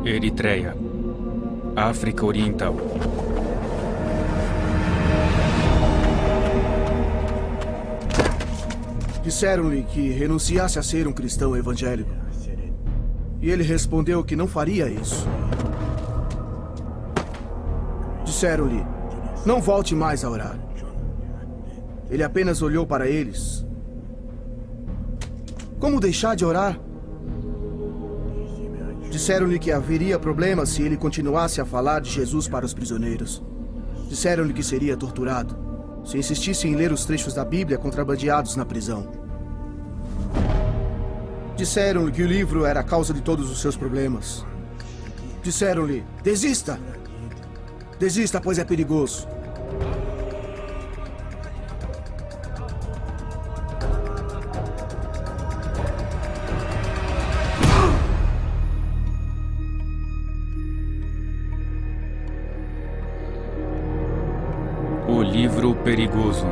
Eritreia, África Oriental. Disseram-lhe que renunciasse a ser um cristão evangélico. E ele respondeu que não faria isso. Disseram-lhe, não volte mais a orar. Ele apenas olhou para eles. Como deixar de orar? Disseram-lhe que haveria problemas se ele continuasse a falar de Jesus para os prisioneiros. Disseram-lhe que seria torturado se insistisse em ler os trechos da Bíblia contrabandeados na prisão. Disseram-lhe que o livro era a causa de todos os seus problemas. Disseram-lhe, desista! Desista, pois é perigoso. O livro perigoso.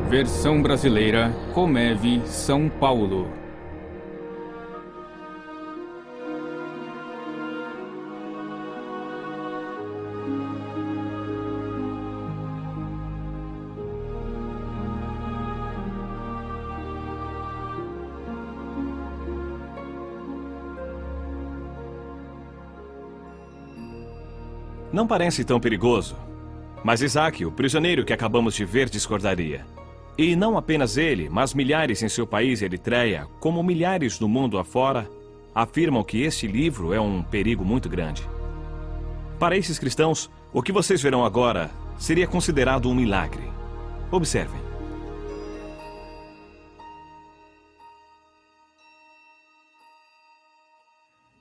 Versão brasileira, Comeve, São Paulo. Não parece tão perigoso. Mas Isaac, o prisioneiro que acabamos de ver, discordaria. E não apenas ele, mas milhares em seu país, Eritreia, como milhares no mundo afora, afirmam que este livro é um perigo muito grande. Para esses cristãos, o que vocês verão agora seria considerado um milagre. Observem.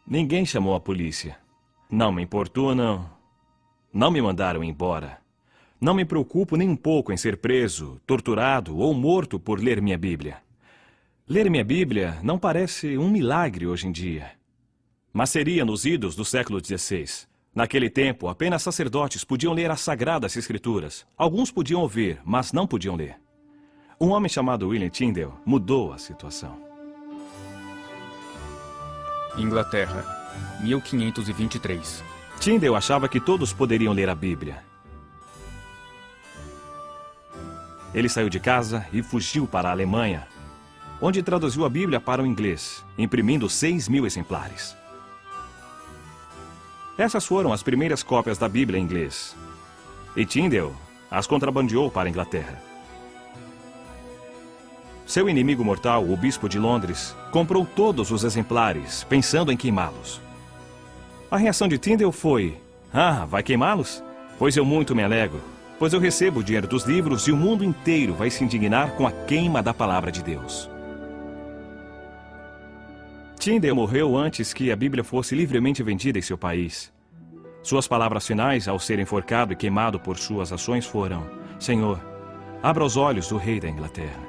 Ninguém chamou a polícia. Não me importunam. Não me mandaram embora. Não me preocupo nem um pouco em ser preso, torturado ou morto por ler minha Bíblia. Ler minha Bíblia não parece um milagre hoje em dia. Mas seria nos idos do século XVI. Naquele tempo, apenas sacerdotes podiam ler as Sagradas Escrituras. Alguns podiam ouvir, mas não podiam ler. Um homem chamado William Tyndale mudou a situação. Inglaterra, 1523. Tyndale achava que todos poderiam ler a Bíblia. Ele saiu de casa e fugiu para a Alemanha, onde traduziu a Bíblia para o inglês, imprimindo 6.000 exemplares. Essas foram as primeiras cópias da Bíblia em inglês. E Tyndale as contrabandeou para a Inglaterra. Seu inimigo mortal, o bispo de Londres, comprou todos os exemplares, pensando em queimá-los. A reação de Tyndale foi: "Ah, vai queimá-los? Pois eu muito me alegro, pois eu recebo o dinheiro dos livros e o mundo inteiro vai se indignar com a queima da palavra de Deus." Tyndale morreu antes que a Bíblia fosse livremente vendida em seu país. Suas palavras finais, ao ser enforcado e queimado por suas ações, foram: "Senhor, abra os olhos do rei da Inglaterra."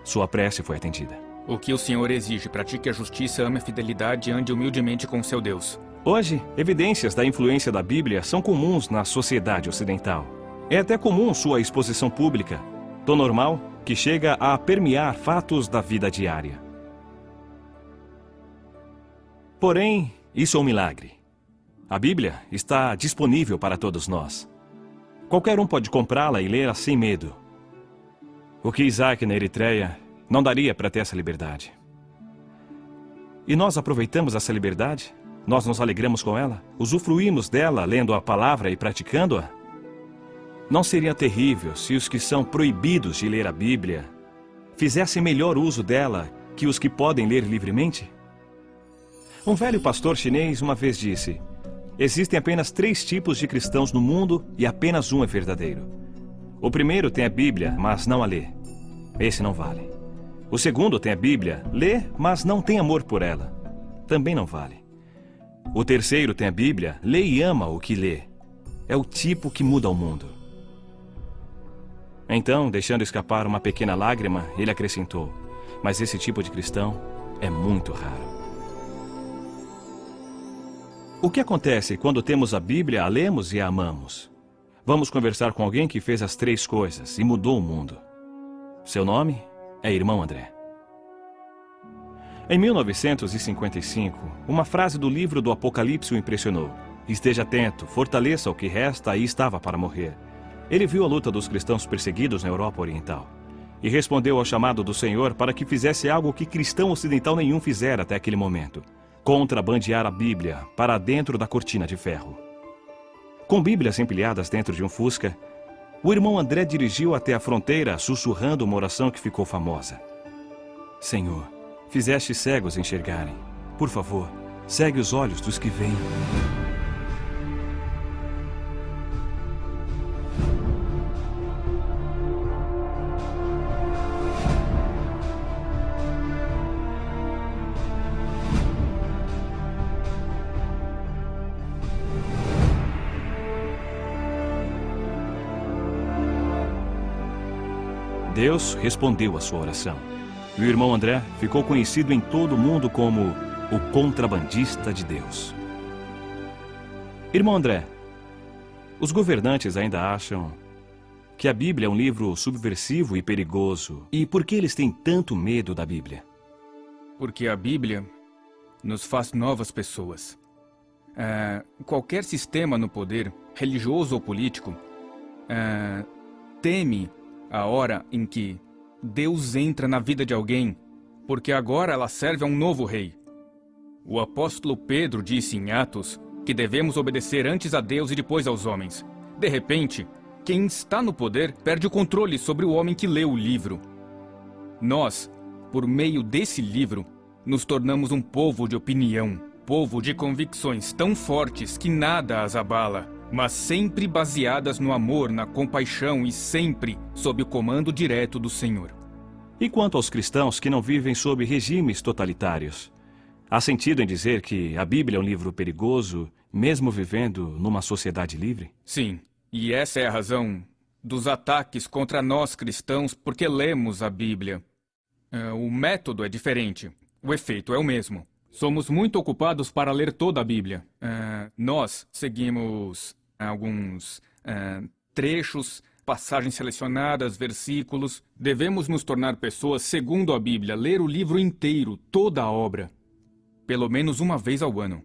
Sua prece foi atendida. O que o Senhor exige: pratique a justiça, ame a fidelidade e ande humildemente com seu Deus. Hoje, evidências da influência da Bíblia são comuns na sociedade ocidental. É até comum sua exposição pública, tão normal que chega a permear fatos da vida diária. Porém, isso é um milagre. A Bíblia está disponível para todos nós. Qualquer um pode comprá-la e lê-la sem medo. O que Isaac na Eritreia não daria para ter essa liberdade. E nós aproveitamos essa liberdade? Nós nos alegramos com ela? Usufruímos dela lendo a palavra e praticando-a? Não seria terrível se os que são proibidos de ler a Bíblia fizessem melhor uso dela que os que podem ler livremente? Um velho pastor chinês uma vez disse: "Existem apenas 3 tipos de cristãos no mundo e apenas um é verdadeiro. O primeiro tem a Bíblia, mas não a lê. Esse não vale. O segundo tem a Bíblia, lê, mas não tem amor por ela. Também não vale. O terceiro tem a Bíblia, lê e ama o que lê. É o tipo que muda o mundo." Então, deixando escapar uma pequena lágrima, ele acrescentou: "Mas esse tipo de cristão é muito raro." O que acontece quando temos a Bíblia, a lemos e a amamos? Vamos conversar com alguém que fez as 3 coisas e mudou o mundo. Seu nome é Irmão André. Em 1955, uma frase do livro do Apocalipse o impressionou. Esteja atento, fortaleça o que resta e estava para morrer. Ele viu a luta dos cristãos perseguidos na Europa Oriental e respondeu ao chamado do Senhor para que fizesse algo que cristão ocidental nenhum fizera até aquele momento: contrabandear a Bíblia para dentro da cortina de ferro. Com Bíblias empilhadas dentro de um Fusca, o irmão André dirigiu até a fronteira, sussurrando uma oração que ficou famosa. Senhor, fizeste cegos enxergarem. Por favor, segue os olhos dos que veem. Deus respondeu à sua oração. E o irmão André ficou conhecido em todo o mundo como o contrabandista de Deus. Irmão André, os governantes ainda acham que a Bíblia é um livro subversivo e perigoso. E por que eles têm tanto medo da Bíblia? Porque a Bíblia nos faz novas pessoas. Qualquer sistema no poder, religioso ou político, teme a hora em que Deus entra na vida de alguém, porque agora ela serve a um novo rei. O apóstolo Pedro disse em Atos que devemos obedecer antes a Deus e depois aos homens. De repente, quem está no poder perde o controle sobre o homem que lê o livro. Nós, por meio desse livro, nos tornamos um povo de opinião, povo de convicções tão fortes que nada as abala, mas sempre baseadas no amor, na compaixão e sempre sob o comando direto do Senhor. E quanto aos cristãos que não vivem sob regimes totalitários? Há sentido em dizer que a Bíblia é um livro perigoso, mesmo vivendo numa sociedade livre? Sim, e essa é a razão dos ataques contra nós cristãos, porque lemos a Bíblia. O método é diferente, o efeito é o mesmo. Somos muito ocupados para ler toda a Bíblia. Nós seguimos alguns trechos, passagens selecionadas, versículos. Devemos nos tornar pessoas segundo a Bíblia, ler o livro inteiro, toda a obra, pelo menos uma vez ao ano.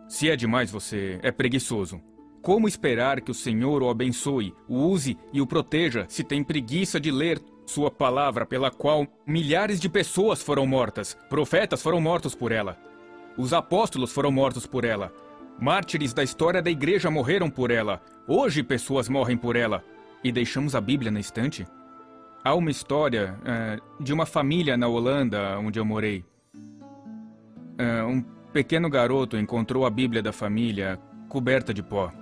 Se é demais, você é preguiçoso. Como esperar que o Senhor o abençoe, o use e o proteja se tem preguiça de ler sua palavra, pela qual milhares de pessoas foram mortas, profetas foram mortos por ela, os apóstolos foram mortos por ela, mártires da história da igreja morreram por ela, hoje pessoas morrem por ela, e deixamos a Bíblia na estante? Há uma história de uma família na Holanda, onde eu morei. Um pequeno garoto encontrou a Bíblia da família coberta de pó.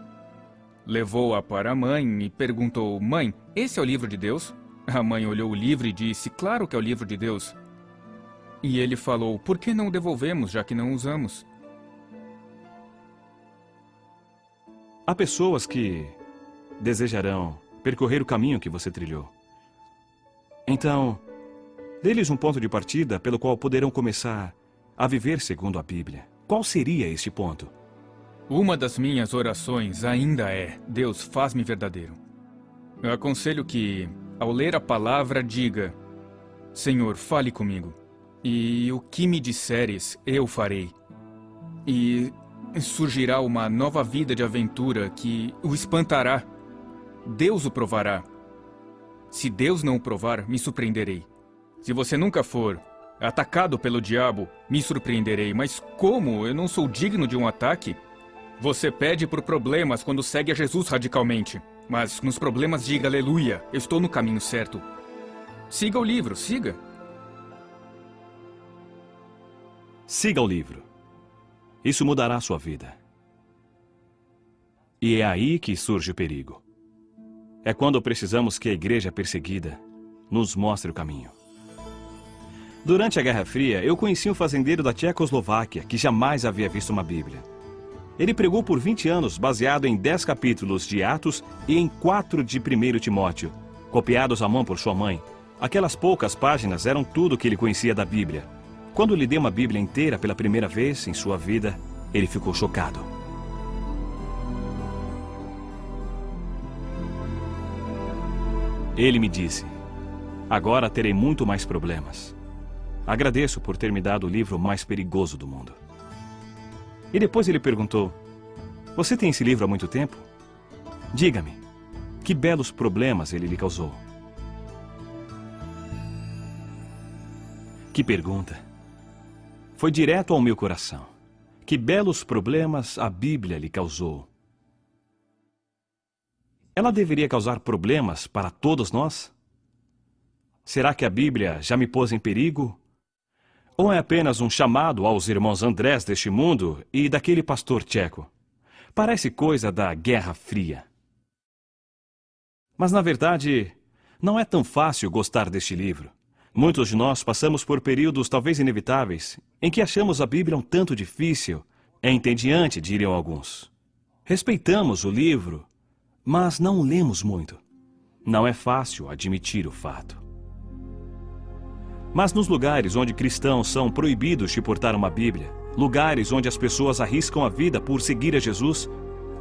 Levou-a para a mãe e perguntou: "Mãe, esse é o livro de Deus?" A mãe olhou o livro e disse: "Claro que é o livro de Deus." E ele falou: "Por que não o devolvemos, já que não usamos?" Há pessoas que desejarão percorrer o caminho que você trilhou. Então, dê-lhes um ponto de partida pelo qual poderão começar a viver segundo a Bíblia. Qual seria este ponto? Uma das minhas orações ainda é: Deus, faz-me verdadeiro. Eu aconselho que, ao ler a palavra, diga: Senhor, fale comigo, e o que me disseres, eu farei. E surgirá uma nova vida de aventura que o espantará. Deus o provará. Se Deus não o provar, me surpreenderei. Se você nunca for atacado pelo diabo, me surpreenderei. Mas como? Eu não sou digno de um ataque? Você pede por problemas quando segue a Jesus radicalmente. Mas nos problemas diga aleluia, eu estou no caminho certo. Siga o livro, siga. Siga o livro. Isso mudará a sua vida. E é aí que surge o perigo. É quando precisamos que a igreja perseguida nos mostre o caminho. Durante a Guerra Fria, eu conheci um fazendeiro da Tchecoslováquia que jamais havia visto uma Bíblia. Ele pregou por 20 anos baseado em 10 capítulos de Atos e em 4 de 1 Timóteo, copiados à mão por sua mãe. Aquelas poucas páginas eram tudo que ele conhecia da Bíblia. Quando lhe dei uma Bíblia inteira pela primeira vez em sua vida, ele ficou chocado. Ele me disse: agora terei muito mais problemas. Agradeço por ter me dado o livro mais perigoso do mundo. E depois ele perguntou: você tem esse livro há muito tempo? Diga-me, que belos problemas ele lhe causou. Que pergunta! Foi direto ao meu coração. Que belos problemas a Bíblia lhe causou. Ela deveria causar problemas para todos nós? Será que a Bíblia já me pôs em perigo? Ou é apenas um chamado aos irmãos Andrés deste mundo e daquele pastor tcheco? Parece coisa da Guerra Fria. Mas, na verdade, não é tão fácil gostar deste livro. Muitos de nós passamos por períodos talvez inevitáveis em que achamos a Bíblia um tanto difícil, entediante, diriam alguns. Respeitamos o livro, mas não o lemos muito. Não é fácil admitir o fato. Mas nos lugares onde cristãos são proibidos de portar uma Bíblia, lugares onde as pessoas arriscam a vida por seguir a Jesus,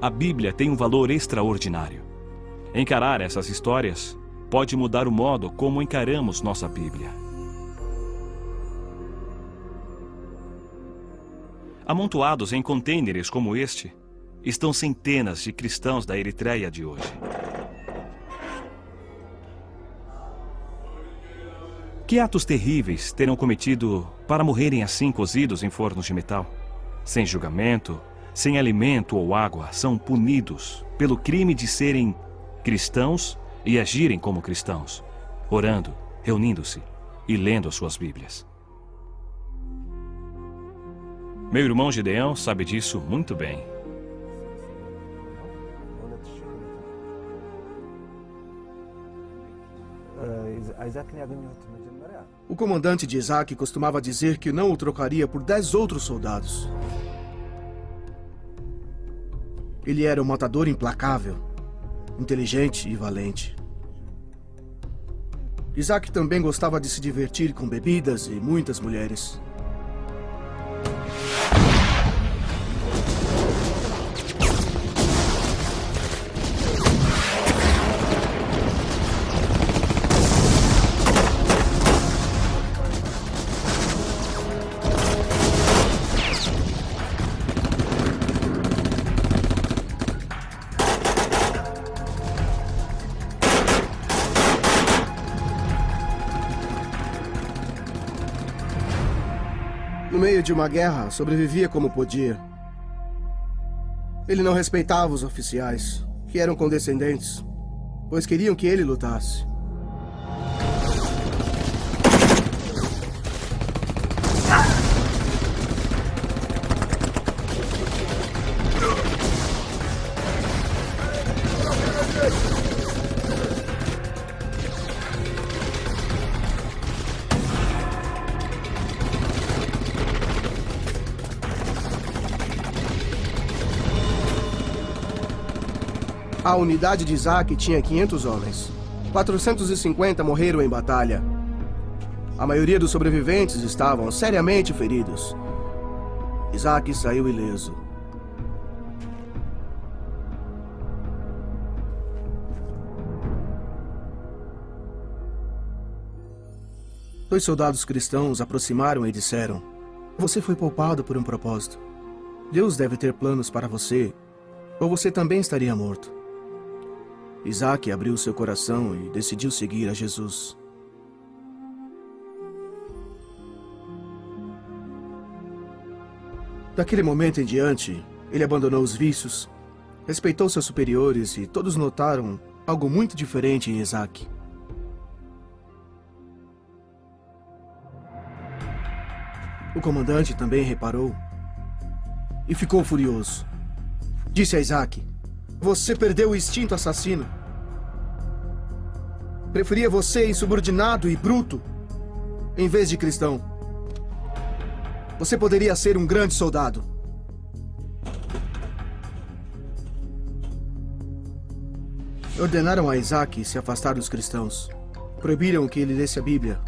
a Bíblia tem um valor extraordinário. Encarar essas histórias pode mudar o modo como encaramos nossa Bíblia. Amontoados em contêineres como este, estão centenas de cristãos da Eritreia de hoje. Que atos terríveis terão cometido para morrerem assim cozidos em fornos de metal? Sem julgamento, sem alimento ou água, são punidos pelo crime de serem cristãos e agirem como cristãos, orando, reunindo-se e lendo as suas Bíblias. Meu irmão Gideão sabe disso muito bem. O comandante de Isaac costumava dizer que não o trocaria por 10 outros soldados. Ele era um matador implacável, inteligente e valente. Isaac também gostava de se divertir com bebidas e muitas mulheres. No meio de uma guerra, sobrevivia como podia. Ele não respeitava os oficiais, que eram condescendentes, pois queriam que ele lutasse. A unidade de Isaac tinha 500 homens. 450 morreram em batalha. A maioria dos sobreviventes estavam seriamente feridos. Isaac saiu ileso. Dois soldados cristãos aproximaram e disseram: "Você foi poupado por um propósito. Deus deve ter planos para você, ou você também estaria morto." Isaac abriu seu coração e decidiu seguir a Jesus. Daquele momento em diante, ele abandonou os vícios, respeitou seus superiores e todos notaram algo muito diferente em Isaac. O comandante também reparou e ficou furioso. Disse a Isaac: "Você perdeu o instinto assassino. Preferia você insubordinado e bruto, em vez de cristão. Você poderia ser um grande soldado." Ordenaram a Isaac se afastar dos cristãos. Proibiram que ele lesse a Bíblia.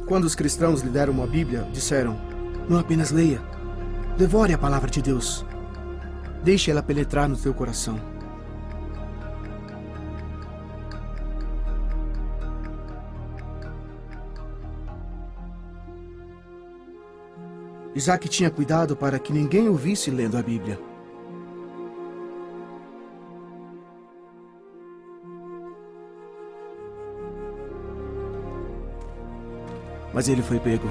Quando os cristãos lhe deram uma Bíblia, disseram: "Não apenas leia, Devore a palavra de Deus. Deixe ela penetrar no teu coração. Isaac tinha cuidado para que ninguém o visse lendo a Bíblia. Mas ele foi pego.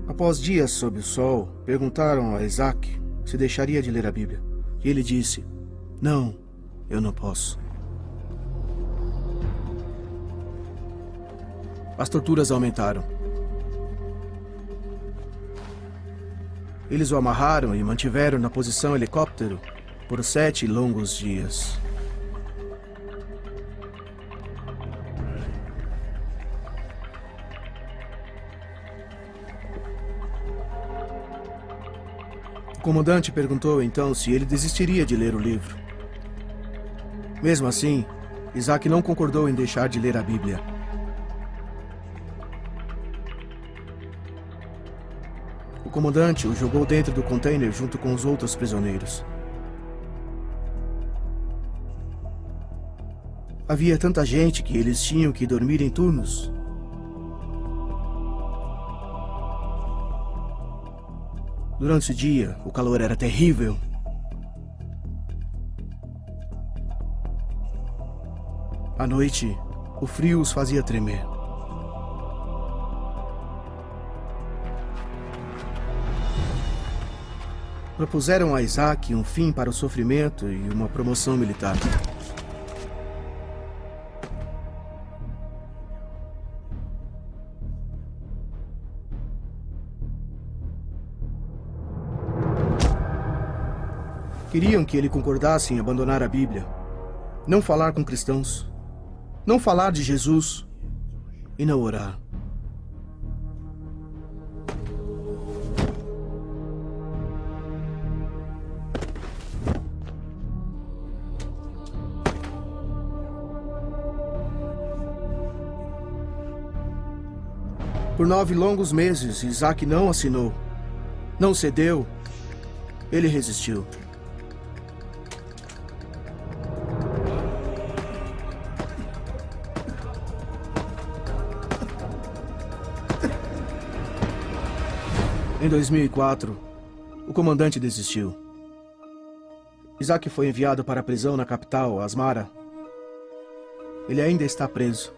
Após dias sob o sol, perguntaram a Isaac se deixaria de ler a Bíblia. E ele disse: "Não, eu não posso." As torturas aumentaram. Eles o amarraram e mantiveram na posição helicóptero por 7 longos dias. O comandante perguntou então se ele desistiria de ler o livro. Mesmo assim, Isaac não concordou em deixar de ler a Bíblia. O comandante o jogou dentro do container junto com os outros prisioneiros. Havia tanta gente que eles tinham que dormir em turnos. Durante o dia, o calor era terrível. À noite, o frio os fazia tremer. Propuseram a Isaac um fim para o sofrimento e uma promoção militar. Queriam que ele concordasse em abandonar a Bíblia, não falar com cristãos, não falar de Jesus e não orar. Por 9 longos meses, Isaac não assinou, não cedeu, ele resistiu. Em 2004, o comandante desistiu. Isaac foi enviado para a prisão na capital, Asmara. Ele ainda está preso.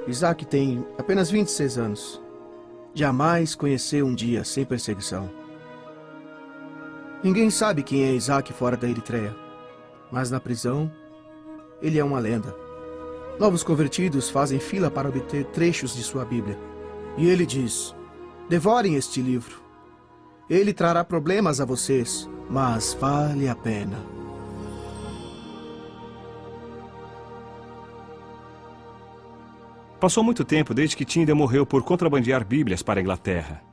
Isaac tem apenas 26 anos. Jamais conheceu um dia sem perseguição. Ninguém sabe quem é Isaac fora da Eritreia. Mas na prisão, ele é uma lenda. Novos convertidos fazem fila para obter trechos de sua Bíblia. E ele diz: "Devorem este livro. Ele trará problemas a vocês, mas vale a pena." Passou muito tempo desde que Tyndale morreu por contrabandear Bíblias para a Inglaterra.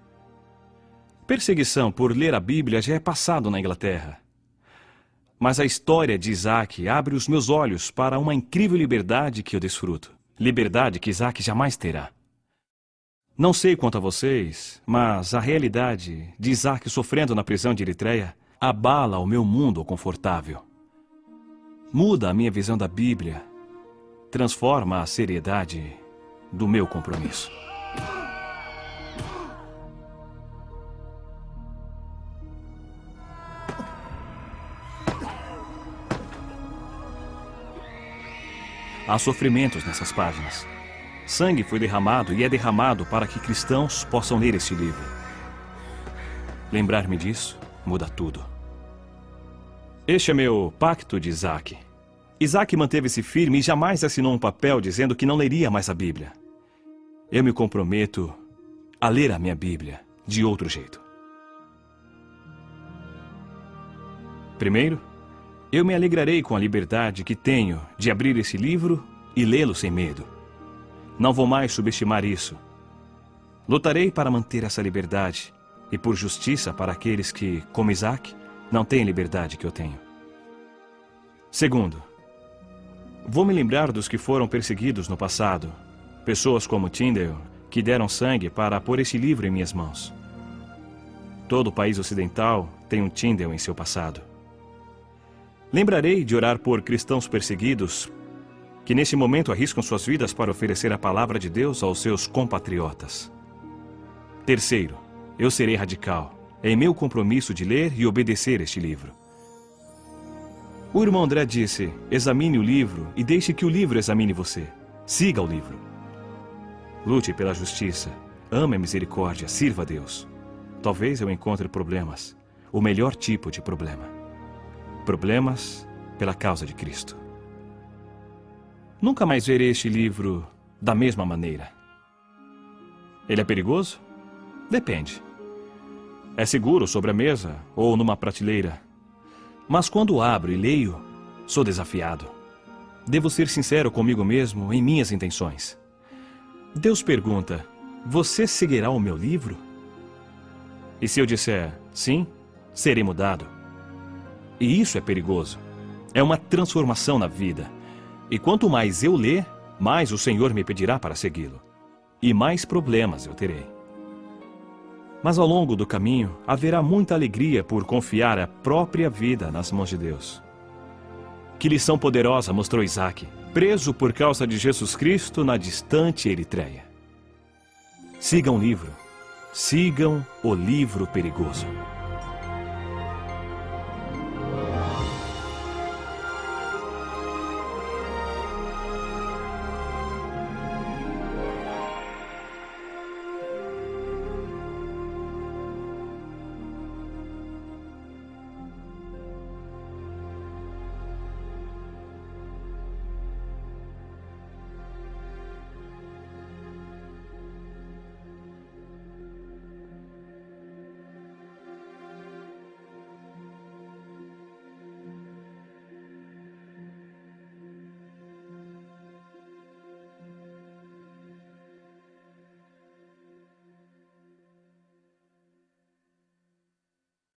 Perseguição por ler a Bíblia já é passado na Inglaterra. Mas a história de Isaac abre os meus olhos para uma incrível liberdade que eu desfruto. Liberdade que Isaac jamais terá. Não sei quanto a vocês, mas a realidade de Isaac sofrendo na prisão de Eritreia abala o meu mundo confortável. Muda a minha visão da Bíblia. Transforma a seriedade do meu compromisso. Há sofrimentos nessas páginas. Sangue foi derramado e é derramado para que cristãos possam ler este livro. Lembrar-me disso muda tudo. Este é meu pacto de Isaac. Isaac manteve-se firme e jamais assinou um papel dizendo que não leria mais a Bíblia. Eu me comprometo a ler a minha Bíblia de outro jeito. Primeiro, eu me alegrarei com a liberdade que tenho de abrir esse livro e lê-lo sem medo. Não vou mais subestimar isso. Lutarei para manter essa liberdade e por justiça para aqueles que, como Isaac, não têm a liberdade que eu tenho. Segundo, vou me lembrar dos que foram perseguidos no passado, pessoas como Tyndale, que deram sangue para pôr este livro em minhas mãos. Todo o país ocidental tem um Tyndale em seu passado. Lembrarei de orar por cristãos perseguidos que nesse momento arriscam suas vidas para oferecer a palavra de Deus aos seus compatriotas. Terceiro, eu serei radical em meu compromisso de ler e obedecer este livro. O irmão André disse, examine o livro e deixe que o livro examine você. Siga o livro. Lute pela justiça, ame a misericórdia, sirva a Deus. Talvez eu encontre problemas, o melhor tipo de problema. Problemas pela causa de Cristo. Nunca mais verei este livro da mesma maneira. Ele é perigoso? Depende. É seguro sobre a mesa ou numa prateleira. Mas quando abro e leio, sou desafiado. Devo ser sincero comigo mesmo em minhas intenções. Deus pergunta, você seguirá o meu livro? E se eu disser sim, serei mudado. E isso é perigoso. É uma transformação na vida. E quanto mais eu ler, mais o Senhor me pedirá para segui-lo. E mais problemas eu terei. Mas ao longo do caminho, haverá muita alegria por confiar a própria vida nas mãos de Deus. Que lição poderosa mostrou Isaac, preso por causa de Jesus Cristo na distante Eritreia. Sigam o livro. Sigam o livro perigoso.